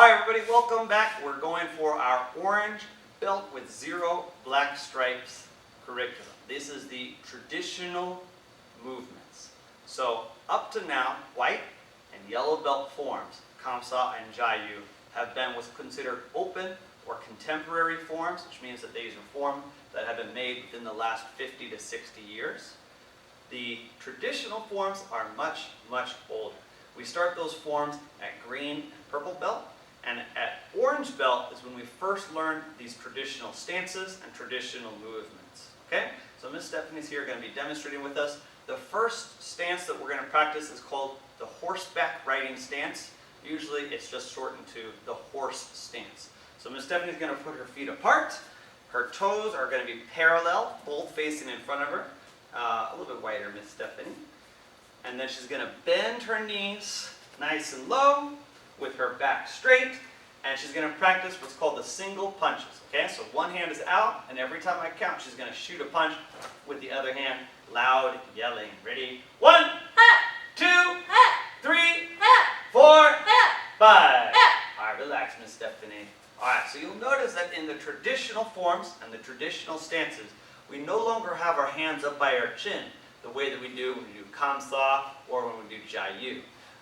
Alright everybody, welcome back. We're going for our orange belt with 0 black stripes curriculum. This is the traditional movements. So up to now, white and yellow belt forms, Kamsa and Jayu, have been what's considered open or contemporary forms, which means that these are forms that have been made within the last 50 to 60 years. The traditional forms are much, much older. We start those forms at green and purple belt, and at orange belt is when we first learned these traditional stances and traditional movements. Okay? So Miss Stephanie's here going to be demonstrating with us. The first stance that we're going to practice is called the horseback riding stance. Usually it's just shortened to the horse stance. So Miss Stephanie's going to put her feet apart. Her toes are going to be parallel, both facing in front of her. A little bit wider, Miss Stephanie. And then she's going to bend her knees nice and low with her back straight. And she's going to practice what's called the single punches. Okay, so one hand is out, and every time I count, she's going to shoot a punch with the other hand, loud yelling. Ready? 1, 2, 3, 4, 5. All right, relax, Miss Stephanie. All right, so you'll notice that in the traditional forms and the traditional stances, we no longer have our hands up by our chin the way that we do when we do Kamsa or when we do Jayu.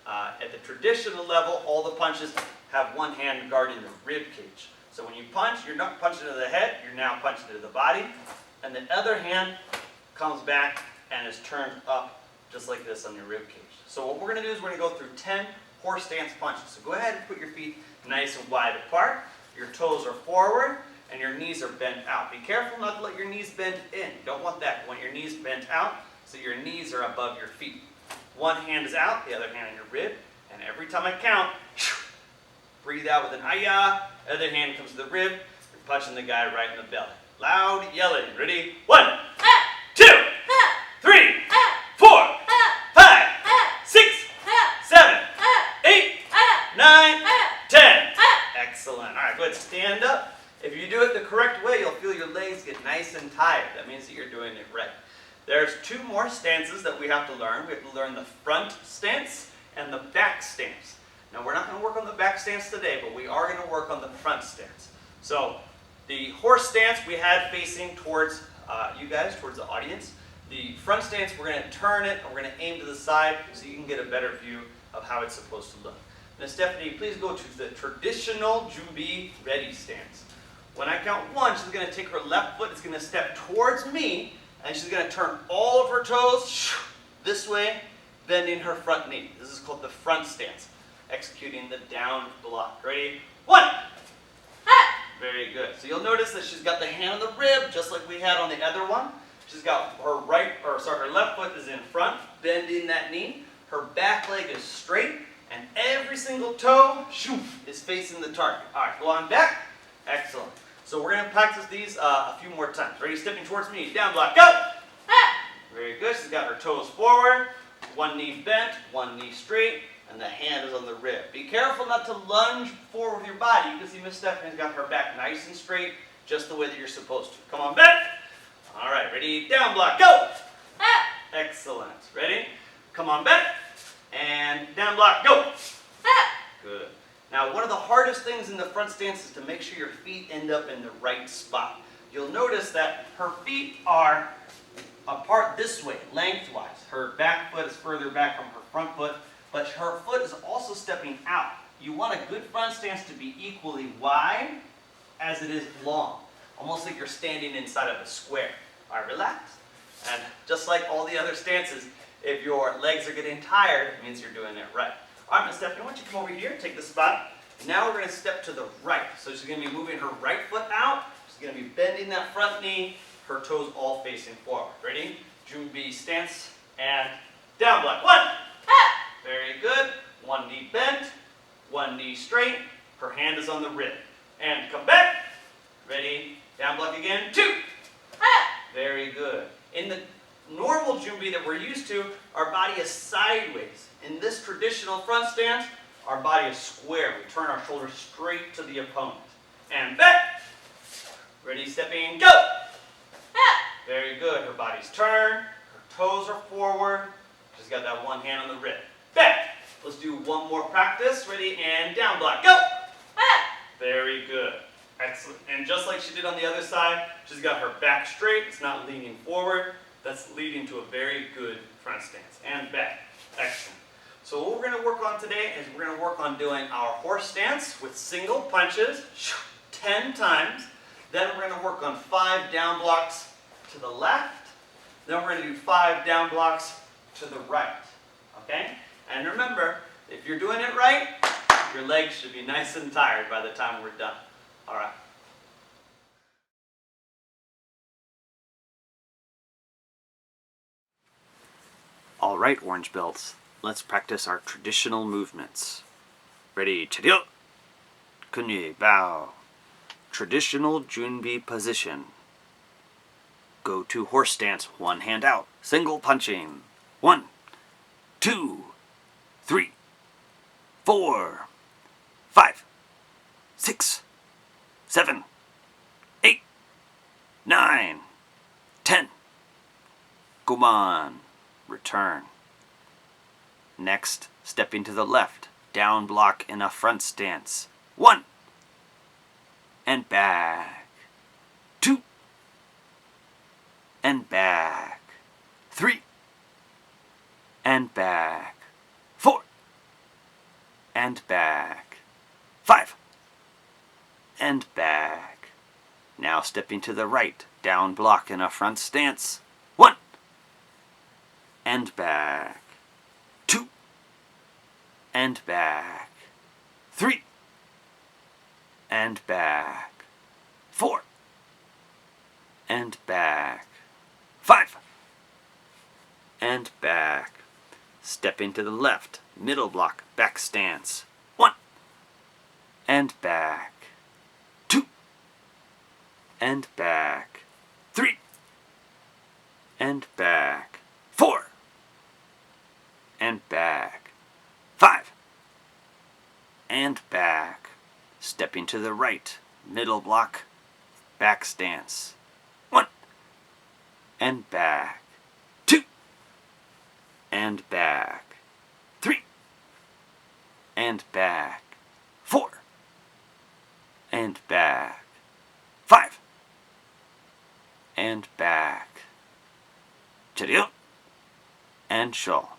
At the traditional level, all the punches have one hand guarding the rib cage. So when you punch, you're not punching to the head, you're now punching to the body. And the other hand comes back and is turned up just like this on your rib cage. So what we're going to do is we're going to go through 10 horse stance punches. So go ahead and put your feet nice and wide apart. Your toes are forward and your knees are bent out. Be careful not to let your knees bend in. You don't want that. You want your knees bent out so your knees are above your feet. One hand is out, the other hand on your rib, and every time I count, breathe out with an ayah, other hand comes to the rib, you're punching the guy right in the belly. Loud yelling. Ready? 1, 2, 3, 4, 5, 6, 7, 8, 9, 10. Excellent. All right, go ahead, stand up. If you do it the correct way, you'll feel your legs get nice and tired. That means that you're doing it right. There's 2 more stances that we have to learn. We have to learn the front stance and the back stance. Now we're not going to work on the back stance today, but we are going to work on the front stance. So the horse stance we had facing towards you guys, towards the audience. The front stance, we're going to turn it and we're going to aim to the side so you can get a better view of how it's supposed to look. Now Stephanie, please go to the traditional Jubi ready stance. When I count 1, she's going to take her left foot, it's going to step towards me, and she's going to turn all of her toes this way, bending her front knee. This is called the front stance, executing the down block. Ready? 1. Very good. So you'll notice that she's got the hand on the rib, just like we had on the other one. She's got her her left foot is in front, bending that knee. Her back leg is straight, and every single toe is facing the target. All right, go on back. Excellent. So we're going to practice these a few more times. Ready? Stepping towards me. Down block. Go! Very good. She's got her toes forward. One knee bent, one knee straight, and the hand is on the rib. Be careful not to lunge forward with your body. You can see Miss Stephanie's got her back nice and straight, just the way that you're supposed to. Come on, back. All right. Ready? Down block. Go! Excellent. Ready? Come on, back. And down block. Go! Good. Now, one of the hardest things in the front stance is to make sure your feet end up in the right spot. You'll notice that her feet are apart this way, lengthwise. Her back foot is further back from her front foot, but her foot is also stepping out. You want a good front stance to be equally wide as it is long, almost like you're standing inside of a square. All right, relax. And just like all the other stances, if your legs are getting tired, it means you're doing it right. All right, Miss Stephanie, why don't you come over here, take the spot. Now we're going to step to the right. So she's going to be moving her right foot out. She's going to be bending that front knee, her toes all facing forward. Ready? Jubi stance and down block. 1. Very good. One knee bent, one knee straight. Her hand is on the rib. And come back. Ready? Down block again. 2. Very good. In the normal Jubi that we're used to, our body is sideways. In this traditional front stance, our body is square. We turn our shoulders straight to the opponent. And back. Ready, stepping, go. Very good. Her body's turned. Her toes are forward. She's got that one hand on the rib. Back. Let's do one more practice. Ready, and down block. Go. Very good. Excellent. And just like she did on the other side, she's got her back straight. It's not leaning forward. That's leading to a very good front stance. And back. Excellent. So what we're going to work on today is we're going to work on doing our horse stance with single punches 10 times. Then we're going to work on 5 down blocks to the left. Then we're going to do 5 down blocks to the right. Okay? And remember, if you're doing it right, your legs should be nice and tired by the time we're done. All right. All right, orange belts. Let's practice our traditional movements. Ready, chario. Kunye, bow. Traditional junbi position. Go to horse stance, one hand out. Single punching. 1, 2, 3, 4, 5, 6, 7, 8, 9, 10. Guman. Return. Next, stepping to the left. Down block in a front stance. 1. And back. 2. And back. 3. And back. 4. And back. 5. And back. Now stepping to the right. Down block in a front stance. 1. And back. 2. And back. 3. And back. 4. And back. 5. And back. Stepping to the left. Middle block. Back stance. 1. And back. 2. And back. 3. And back. 4. And back. 5. And back. Stepping to the right. Middle block. Back stance. 1. And back. 2. And back. 3. And back. 4. And back. 5. And back. Chario. And shawl.